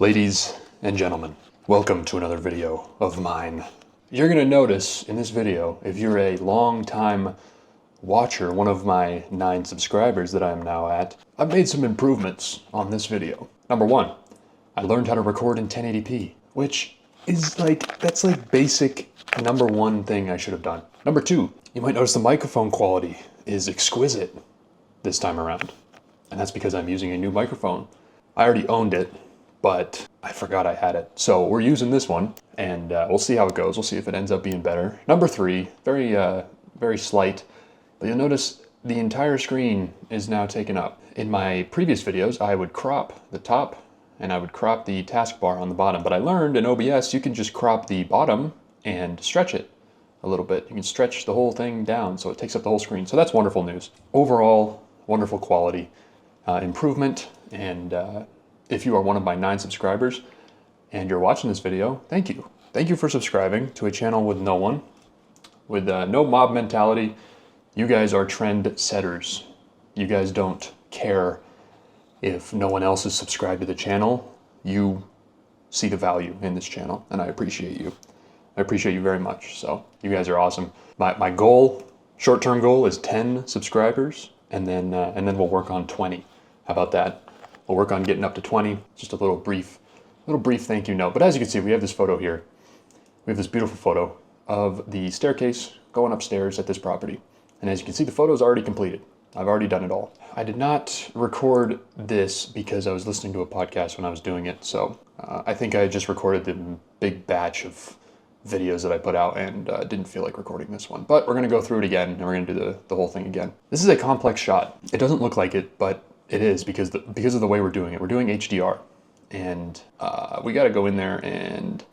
Ladies and gentlemen, welcome to another video of mine. You're going to notice in this video, if you're a long-time watcher, one of my 9 subscribers that I am now at, I've made some improvements on this video. Number 1, I learned how to record in 1080p, which is that's basic number 1 thing I should have done. Number 2, you might notice the microphone quality is exquisite this time around. And that's because I'm using a new microphone. I already owned it, but I forgot I had it. So we're using this one, and we'll see how it goes. We'll see if it ends up being better. Number 3, very slight, but you'll notice the entire screen is now taken up. In my previous videos, I would crop the top and I would crop the taskbar on the bottom, but I learned in OBS you can just crop the bottom and stretch it a little bit. You can stretch the whole thing down so it takes up the whole screen. So that's wonderful news. Overall, wonderful quality improvement, and if you are one of my 9 subscribers and you're watching this video, thank you. Thank you for subscribing to a channel with no one, with no mob mentality. You guys are trend setters. You guys don't care if no one else is subscribed to the channel. You see the value in this channel, and I appreciate you. I appreciate you very much. So you guys are awesome. My goal, short-term goal, is 10 subscribers, and then we'll work on 20. How about that? We'll work on getting up to 20. Just a little brief thank you note. But as you can see, we have this photo here. We have this beautiful photo of the staircase going upstairs at this property. And as you can see, the photo is already completed. I've already done it all. I did not record this because I was listening to a podcast when I was doing it. So I think I just recorded the big batch of videos that I put out and didn't feel like recording this one. But we're going to go through it again, and we're going to do the whole thing again. This is a complex shot. It doesn't look like it, but it is because of the way we're doing it. We're doing HDR, and we got to go in there and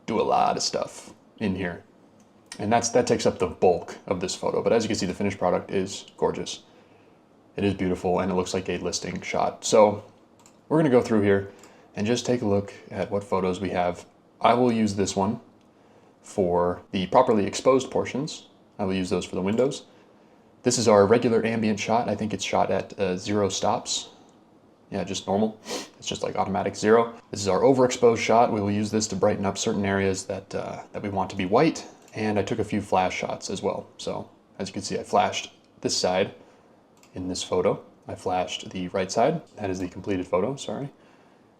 do a lot of stuff in here. And that takes up the bulk of this photo. But as you can see, the finished product is gorgeous. It is beautiful, and it looks like a listing shot. So we're going to go through here and just take a look at what photos we have. I will use this one for the properly exposed portions. I will use those for the windows. This is our regular ambient shot. I think it's shot at 0 stops. Yeah, just normal. It's just like automatic 0. This is our overexposed shot. We will use this to brighten up certain areas that we want to be white. And I took a few flash shots as well. So as you can see, I flashed this side in this photo. I flashed the right side. That is the completed photo, sorry.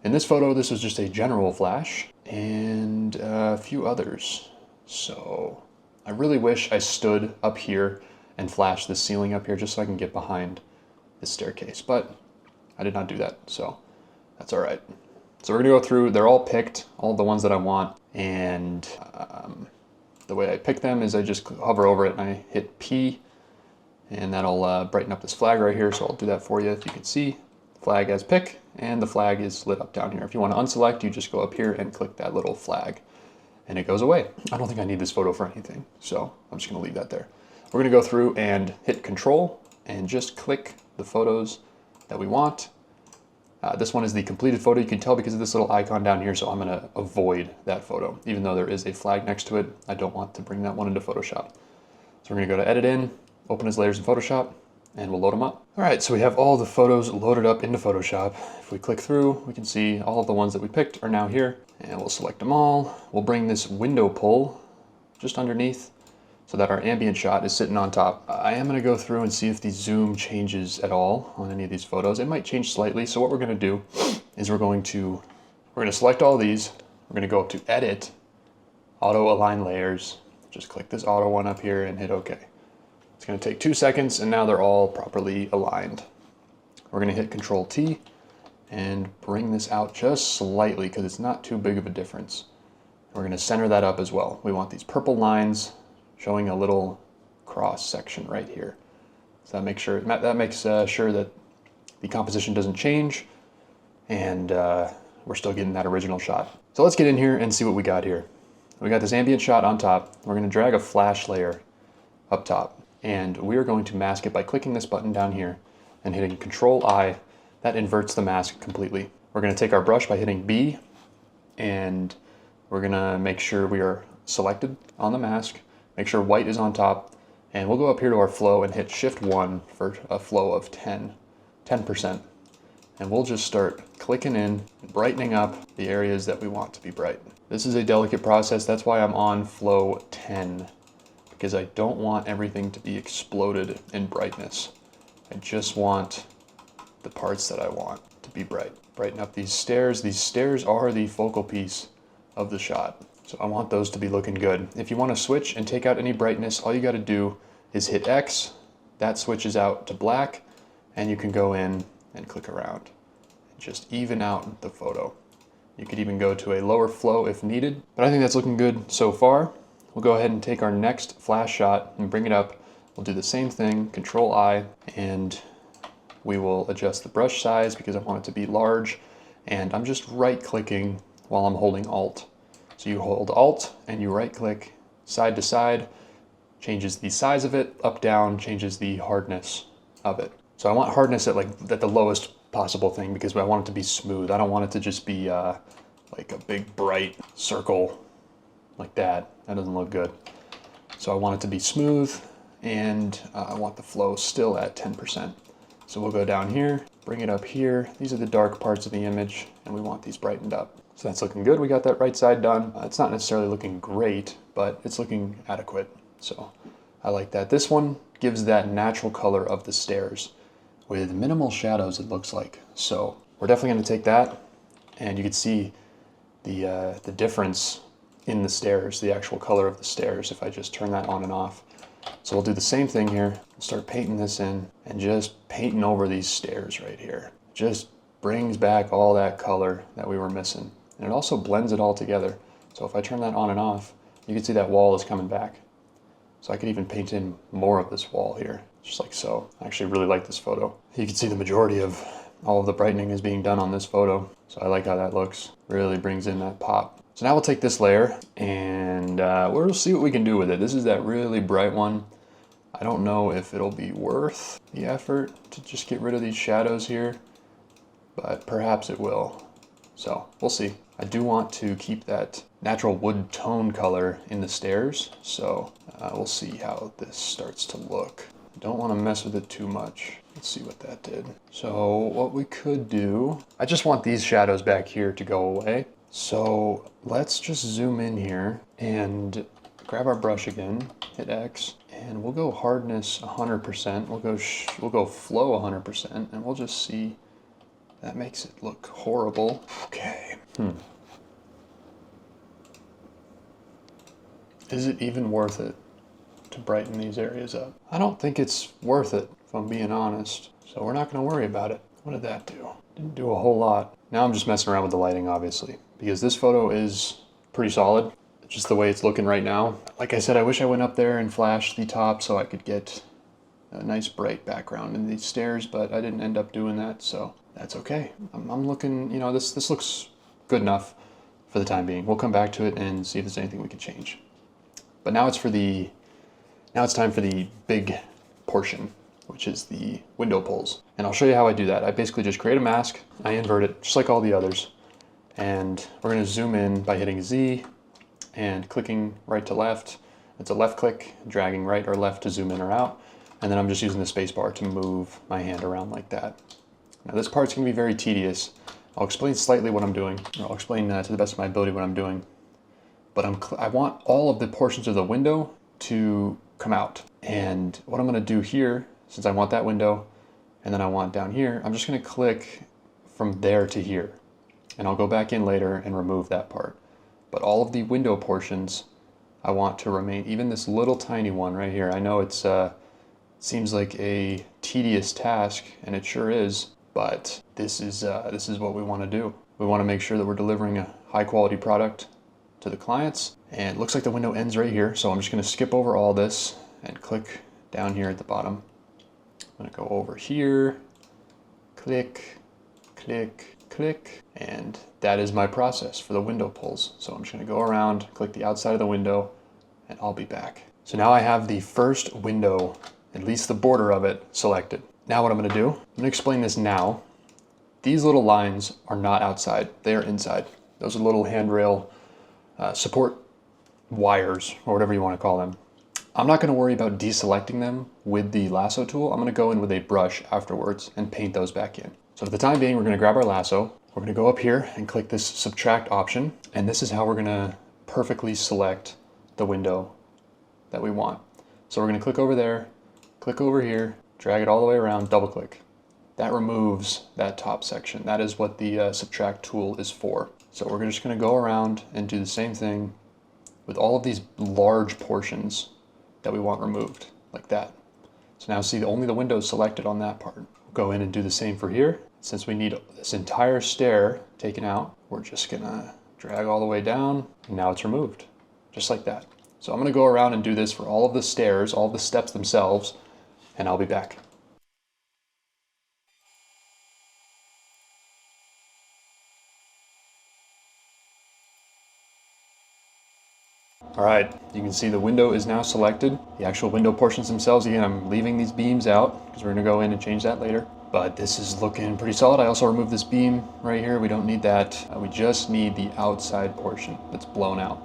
In this photo, this was just a general flash and a few others. So I really wish I stood up here and flash the ceiling up here just so I can get behind this staircase, but I did not do that, so that's all right. So we're gonna go through, they're all picked, all the ones that I want, and the way I pick them is I just hover over it and I hit P, and that'll brighten up this flag right here, so I'll do that for you. If you can see, flag as pick, and the flag is lit up down here. If you want to unselect, you just go up here and click that little flag, and it goes away. I don't think I need this photo for anything, so I'm just gonna leave that there. We're going to go through and hit Control and just click the photos that we want. This one is the completed photo. You can tell because of this little icon down here, so I'm going to avoid that photo. Even though there is a flag next to it, I don't want to bring that one into Photoshop. So we're going to go to Edit In, Open as Layers in Photoshop, and we'll load them up. All right, so we have all the photos loaded up into Photoshop. If we click through, we can see all of the ones that we picked are now here, and we'll select them all. We'll bring this window pull just underneath, so that our ambient shot is sitting on top. I am gonna go through and see if the zoom changes at all on any of these photos. It might change slightly, so what we're gonna do is we're gonna select all these, we're gonna go up to Edit, Auto Align Layers, just click this auto one up here and hit OK. It's gonna take 2 seconds, and now they're all properly aligned. We're gonna hit Control T and bring this out just slightly because it's not too big of a difference. We're gonna center that up as well. We want these purple lines showing a little cross section right here. So that makes sure that the composition doesn't change, and we're still getting that original shot. So let's get in here and see what we got here. We got this ambient shot on top. We're going to drag a flash layer up top, and we are going to mask it by clicking this button down here and hitting Control I. That inverts the mask completely. We're going to take our brush by hitting B, and we're going to make sure we are selected on the mask. Make sure white is on top, and we'll go up here to our flow and hit Shift 1 for a flow of 10%. and we'll just start clicking in, brightening up the areas that we want to be bright. This is a delicate process. That's why I'm on flow 10, because I don't want everything to be exploded in brightness. I just want the parts that I want to be bright. Brighten up these stairs. These stairs are the focal piece of the shot. So I want those to be looking good. If you want to switch and take out any brightness, all you got to do is hit X. That switches out to black, and you can go in and click around and just even out the photo. You could even go to a lower flow if needed, but I think that's looking good so far. We'll go ahead and take our next flash shot and bring it up. We'll do the same thing, Control I, and we will adjust the brush size because I want it to be large, and I'm just right clicking while I'm holding Alt. So you hold Alt and you right click side to side, changes the size of it, up down changes the hardness of it. So I want hardness at the lowest possible thing because I want it to be smooth. I don't want it to just be like a big bright circle like that. That doesn't look good. So I want it to be smooth, and I want the flow still at 10%. So we'll go down here, bring it up here. These are the dark parts of the image, and we want these brightened up. So that's looking good. We got that right side done. It's not necessarily looking great, but it's looking adequate. So I like that. This one gives that natural color of the stairs with minimal shadows, it looks like. So we're definitely going to take that, and you can see the difference in the stairs, the actual color of the stairs, if I just turn that on and off. So we'll do the same thing here. We'll start painting this in and just painting over these stairs right here. Just brings back all that color that we were missing. And it also blends it all together. So if I turn that on and off, you can see that wall is coming back. So I could even paint in more of this wall here, just like so. I actually really like this photo. You can see the majority of all of the brightening is being done on this photo. So I like how that looks. Really brings in that pop. So now we'll take this layer and we'll see what we can do with it. This is that really bright one. I don't know if it'll be worth the effort to just get rid of these shadows here, but perhaps it will. So we'll see. I do want to keep that natural wood tone color in the stairs. So we'll see how this starts to look. Don't want to mess with it too much. Let's see what that did. So what we could do, I just want these shadows back here to go away. So let's just zoom in here and grab our brush again, hit X, and we'll go hardness 100%. We'll go flow 100%, and we'll just see. That makes it look horrible. Okay. Is it even worth it to brighten these areas up? I don't think it's worth it, if I'm being honest. So we're not going to worry about it. What did that do? Didn't do a whole lot. Now I'm just messing around with the lighting, obviously, because this photo is pretty solid. Just the way it's looking right now. Like I said, I wish I went up there and flashed the top so I could get a nice bright background in these stairs, but I didn't end up doing that, so that's okay. I'm looking, you know, this looks good enough for the time being. We'll come back to it and see if there's anything we can change. But now it's time for the big portion, which is the window pulls. And I'll show you how I do that. I basically just create a mask, I invert it just like all the others, and we're going to zoom in by hitting Z and clicking right to left. It's a left click, dragging right or left to zoom in or out, and then I'm just using the space bar to move my hand around like that. Now this part's going to be very tedious. I'll explain slightly what I'm doing, or I'll explain to the best of my ability what I'm doing. But I want all of the portions of the window to come out. And what I'm going to do here, since I want that window, and then I want down here, I'm just going to click from there to here. And I'll go back in later and remove that part. But all of the window portions, I want to remain. Even this little tiny one right here. I know it's seems like a tedious task, and it sure is. But this is what we want to do. We want to make sure that we're delivering a high quality product to the clients. And it looks like the window ends right here, so I'm just going to skip over all this and click down here at the bottom. I'm going to go over here, click, click, click, and that is my process for the window pulls. So I'm just going to go around, click the outside of the window, and I'll be back. So now I have the first window, at least the border of it, selected. Now what I'm going to do, I'm going to explain this now. These little lines are not outside, they are inside. Those are little handrail support wires, or whatever you want to call them. I'm not going to worry about deselecting them with the lasso tool. I'm going to go in with a brush afterwards and paint those back in. So for the time being, we're going to grab our lasso. We're going to go up here and click this subtract option. And this is how we're going to perfectly select the window that we want. So we're going to click over there, click over here, drag it all the way around, double click. That removes that top section. That is what the subtract tool is for. So we're just going to go around and do the same thing with all of these large portions that we want removed, like that. So now see, only the window is selected on that part. We'll go in and do the same for here. Since we need this entire stair taken out, we're just gonna drag all the way down, and now it's removed, just like that. So I'm gonna go around and do this for all of the stairs, all of the steps themselves, and I'll be back. All right, you can see the window is now selected. The actual window portions themselves, again, I'm leaving these beams out because we're gonna go in and change that later. But this is looking pretty solid. I also removed this beam right here. We don't need that. We just need the outside portion that's blown out.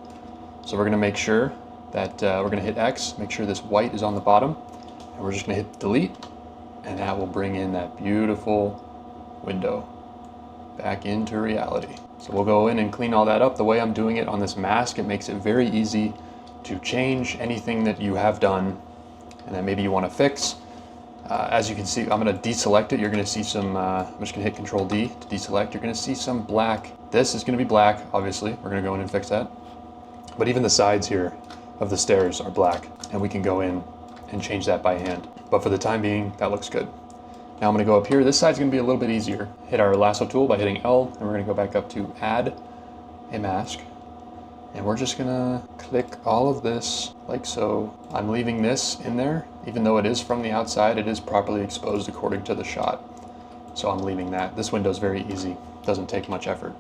So we're gonna make sure that we're gonna hit X, make sure this white is on the bottom, and we're just gonna hit delete, and that will bring in that beautiful window back into reality. So we'll go in and clean all that up. The way I'm doing it on this mask, it makes it very easy to change anything that you have done and that maybe you want to fix. As you can see, I'm going to deselect it. You're going to see some, I'm just going to hit Control D to deselect. You're going to see some black. This is going to be black, obviously. We're going to go in and fix that. But even the sides here of the stairs are black, and we can go in and change that by hand. But for the time being, that looks good. Now I'm going to go up here. This side's going to be a little bit easier. Hit our lasso tool by hitting L, and we're going to go back up to add a mask. And we're just going to click all of this like so. I'm leaving this in there. Even though it is from the outside, it is properly exposed according to the shot. So I'm leaving that. This window is very easy. Doesn't take much effort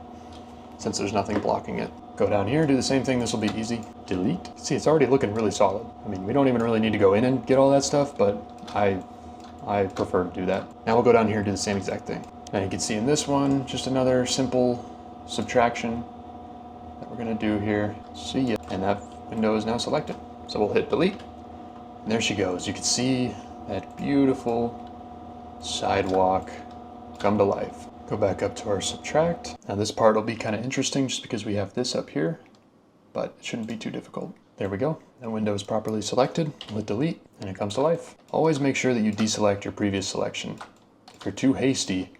since there's nothing blocking it. Go down here, do the same thing. This will be easy. Delete. See, it's already looking really solid. I mean, we don't even really need to go in and get all that stuff, but I prefer to do that. Now we'll go down here and do the same exact thing. Now you can see in this one, just another simple subtraction that we're gonna do here. See ya. And that window is now selected. So we'll hit delete. And there she goes. You can see that beautiful sidewalk come to life. Go back up to our subtract. Now this part will be kind of interesting just because we have this up here, but it shouldn't be too difficult. There we go. That window is properly selected. Hit delete, and it comes to life. Always make sure that you deselect your previous selection. If you're too hasty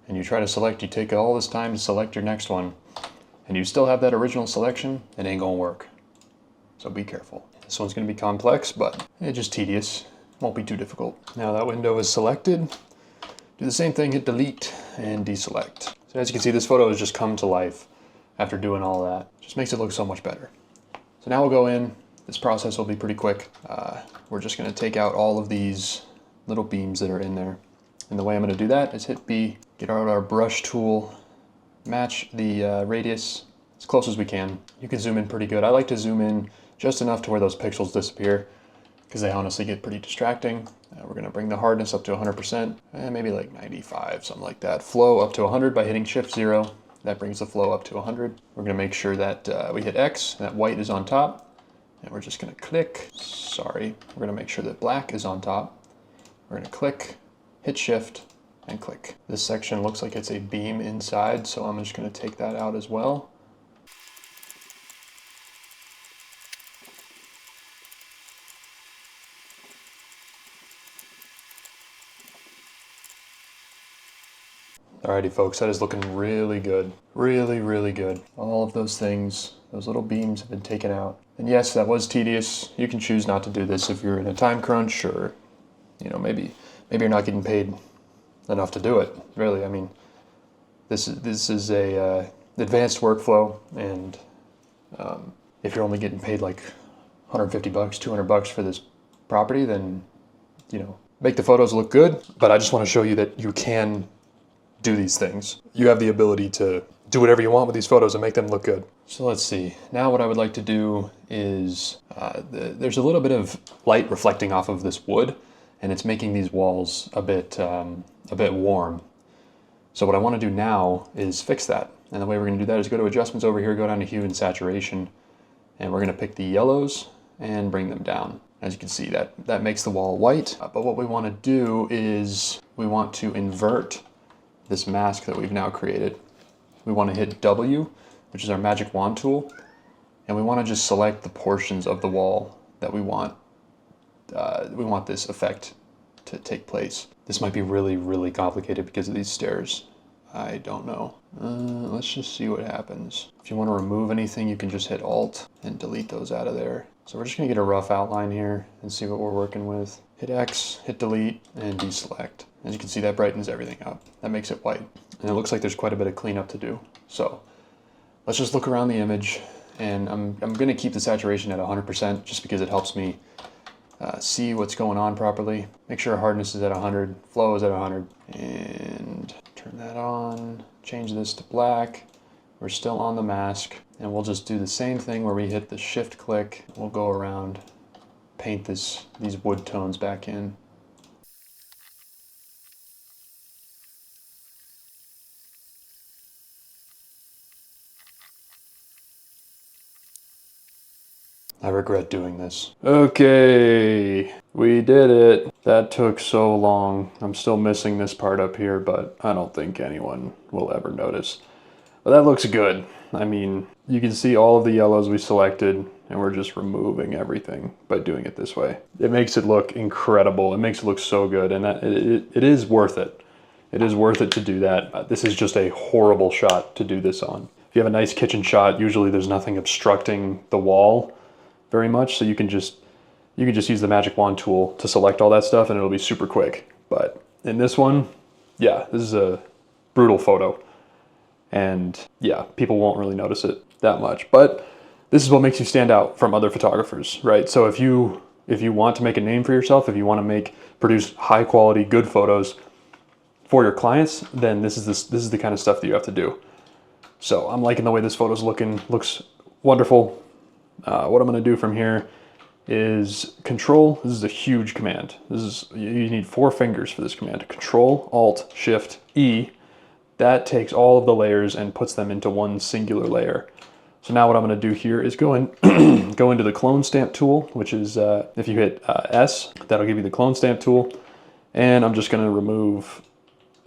and you try to select, you take all this time to select your next one, and you still have that original selection, it ain't gonna work. So be careful. This one's gonna be complex, but it's just tedious. Won't be too difficult. Now that window is selected. Do the same thing, hit delete and deselect. So as you can see, this photo has just come to life after doing all that. Just makes it look so much better. So now we'll go in. This process will be pretty quick. We're just gonna take out all of these little beams that are in there. And the way I'm gonna do that is hit B, get out our brush tool, match the radius as close as we can. You can zoom in pretty good. I like to zoom in just enough to where those pixels disappear because they honestly get pretty distracting. We're gonna bring the hardness up to 100%, and maybe like 95, something like that. Flow up to 100 by hitting Shift 0. That brings the flow up to 100. We're gonna make sure that we hit X, and that white is on top. And we're just gonna click, sorry. We're gonna make sure that black is on top. We're gonna click, hit Shift, and click. This section looks like it's a beam inside, so I'm just gonna take that out as well. Alrighty folks, that is looking really good. Really, really good. All of those things, those little beams have been taken out. And yes, that was tedious. You can choose not to do this if you're in a time crunch, or maybe you're not getting paid enough to do it. Really, I mean, this is a advanced workflow, and if you're only getting paid like $150, $200 for this property, then make the photos look good. But I just want to show you that you can do these things. You have the ability to do whatever you want with these photos and make them look good. So let's see. Now what I would like to do is, there's a little bit of light reflecting off of this wood, and it's making these walls a bit warm. So what I want to do now is fix that. And the way we're going to do that is go to adjustments over here, go down to hue and saturation, and we're going to pick the yellows and bring them down. As you can see, that makes the wall white. But what we want to do is we want to invert this mask that we've now created. We want to hit W, which is our magic wand tool, and we want to just select the portions of the wall that we want this effect to take place. This might be really, really complicated because of these stairs. I don't know. Let's just see what happens. If you want to remove anything, you can just hit Alt and delete those out of there. So we're just going to get a rough outline here and see what we're working with. Hit X, hit delete, and deselect. As you can see, that brightens everything up. That makes it white. And it looks like there's quite a bit of cleanup to do. So let's just look around the image, and I'm going to keep the saturation at 100% just because it helps me see what's going on properly. Make sure hardness is at 100, flow is at 100, and turn that on. Change this to black. We're still on the mask, and we'll just do the same thing where we hit the shift click. We'll go around, paint these wood tones back in. I regret doing this. Okay, we did it. That took so long. I'm still missing this part up here, but I don't think anyone will ever notice. But that looks good. I mean, you can see all of the yellows we selected, and we're just removing everything by doing it this way. It makes it look incredible. It makes it look so good, and it is worth it. It is worth it to do that. This is just a horrible shot to do this on. If you have a nice kitchen shot, usually there's nothing obstructing the wall very much, so you can just use the magic wand tool to select all that stuff and it'll be super quick. But in this one, yeah, this is a brutal photo, and yeah, people won't really notice it that much, but this is what makes you stand out from other photographers, right? So if you want to make a name for yourself, if you want to produce high quality, good photos for your clients, then this is the kind of stuff that you have to do. So I'm liking the way this photo's looks wonderful. What I'm going to do from here is Control. This is a huge command. You need 4 fingers for this command. Control, Alt, Shift, E. That takes all of the layers and puts them into one singular layer. So now what I'm going to do here is go into the clone stamp tool, which is if you hit S, that'll give you the clone stamp tool. And I'm just going to remove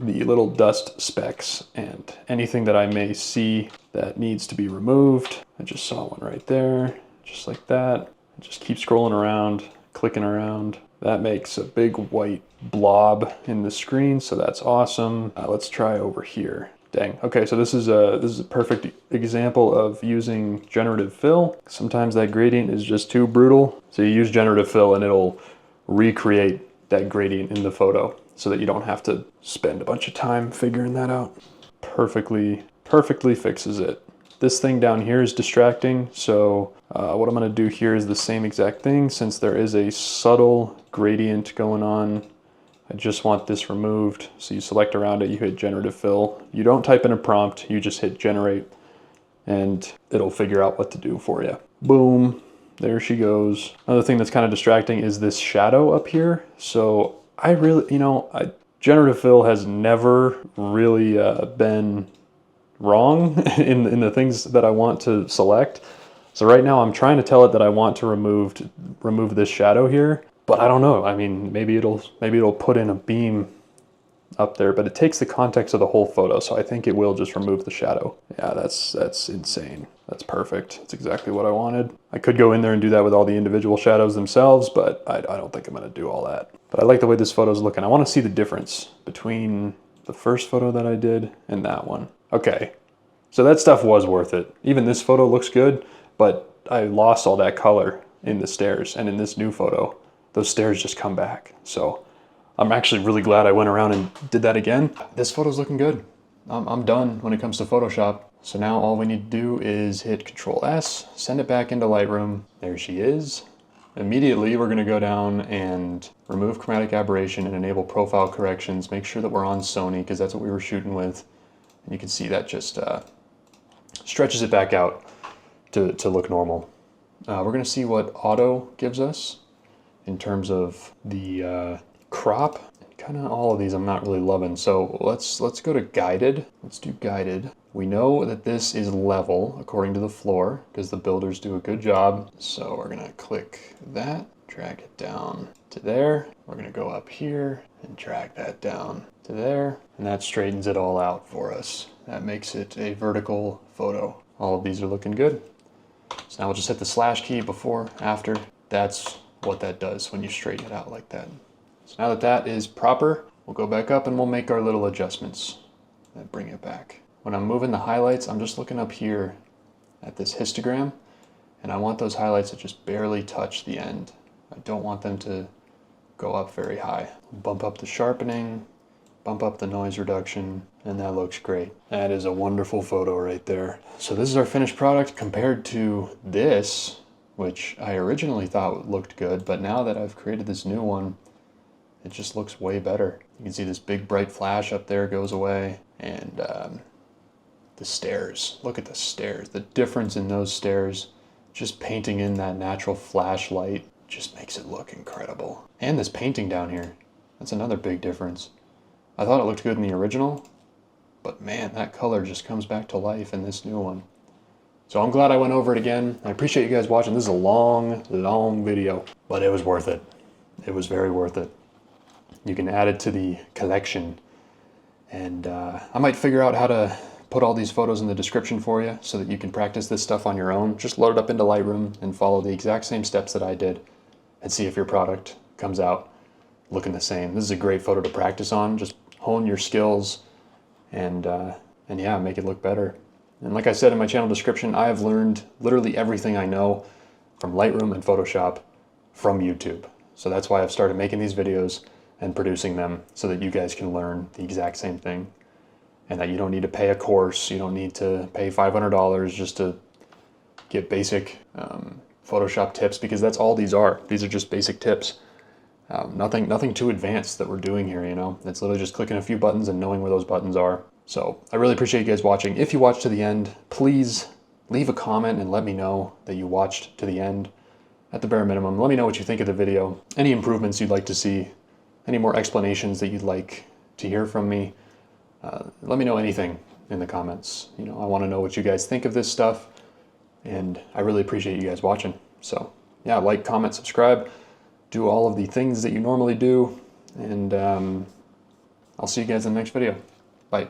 the little dust specks and anything that I may see that needs to be removed. I just saw one right there, just like that. Just keep scrolling around, clicking around. That makes a big white blob in the screen, so that's awesome. Let's try over here. Dang. Okay, so this is a perfect example of using generative fill. Sometimes that gradient is just too brutal, so you use generative fill and it'll recreate that gradient in the photo, so that you don't have to spend a bunch of time figuring that out. Perfectly fixes it. This thing down here is distracting, so what I'm going to do here is the same exact thing. Since there is a subtle gradient going on, I just want this removed. So you select around it, you hit generative fill. You don't type in a prompt, you just hit generate, and it'll figure out what to do for you. Boom, there she goes. Another thing that's kind of distracting is this shadow up here. So I really, generative fill has never really been wrong in the things that I want to select. So right now I'm trying to tell it that I want to remove this shadow here, but I don't know. I mean, maybe it'll put in a beam up there, but it takes the context of the whole photo, so I think it will just remove the shadow. Yeah, that's insane. That's perfect. That's exactly what I wanted. I could go in there and do that with all the individual shadows themselves, but I don't think I'm gonna do all that. But I like the way this photo's looking. I wanna see the difference between the first photo that I did and that one. Okay, so that stuff was worth it. Even this photo looks good, but I lost all that color in the stairs, and in this new photo, those stairs just come back. So I'm actually really glad I went around and did that again. This photo's looking good. I'm done when it comes to Photoshop. So now all we need to do is hit Control S, send it back into Lightroom. There she is. Immediately, we're gonna go down and remove chromatic aberration and enable profile corrections. Make sure that we're on Sony, because that's what we were shooting with. And you can see that just stretches it back out to look normal. We're gonna see what auto gives us in terms of the crop. Kind of all of these I'm not really loving, so let's go to guided. Let's do guided. We know that this is level according to the floor because the builders do a good job. So we're gonna click that, drag it down to there. We're gonna go up here and drag that down to there, and that straightens it all out for us. That makes it a vertical photo. All of these are looking good. So now we'll just hit the slash key before, after. That's what that does when you straighten it out like that. So now that that is proper, we'll go back up and we'll make our little adjustments that bring it back. When I'm moving the highlights, I'm just looking up here at this histogram, and I want those highlights to just barely touch the end. I don't want them to go up very high. Bump up the sharpening, bump up the noise reduction, and that looks great. That is a wonderful photo right there. So this is our finished product compared to this, which I originally thought looked good, but now that I've created this new one, it just looks way better. You can see this big bright flash up there goes away, and the stairs, look at the stairs. The difference in those stairs, just painting in that natural flashlight, just makes it look incredible. And this painting down here, that's another big difference. I thought it looked good in the original, but man, that color just comes back to life in this new one. So I'm glad I went over it again. I appreciate you guys watching. This is a long, long video, but it was worth it. It was very worth it. You can add it to the collection, and I might figure out how to put all these photos in the description for you so that you can practice this stuff on your own. Just load it up into Lightroom and follow the exact same steps that I did and see if your product comes out looking the same. This is a great photo to practice on. Just hone your skills and yeah, make it look better. And like I said in my channel description, I have learned literally everything I know from Lightroom and Photoshop from YouTube. So that's why I've started making these videos and producing them so that you guys can learn the exact same thing, and that you don't need to pay a course. You don't need to pay $500 just to get basic Photoshop tips, because that's all these are. These are just basic tips. Nothing too advanced that we're doing here, you know. It's literally just clicking a few buttons and knowing where those buttons are. So I really appreciate you guys watching. If you watched to the end, please leave a comment and let me know that you watched to the end. At the bare minimum, let me know what you think of the video, any improvements you'd like to see, any more explanations that you'd like to hear from me. Let me know anything in the comments. You know, I want to know what you guys think of this stuff, and I really appreciate you guys watching. So yeah, like, comment, subscribe, do all of the things that you normally do, and I'll see you guys in the next video. Bye.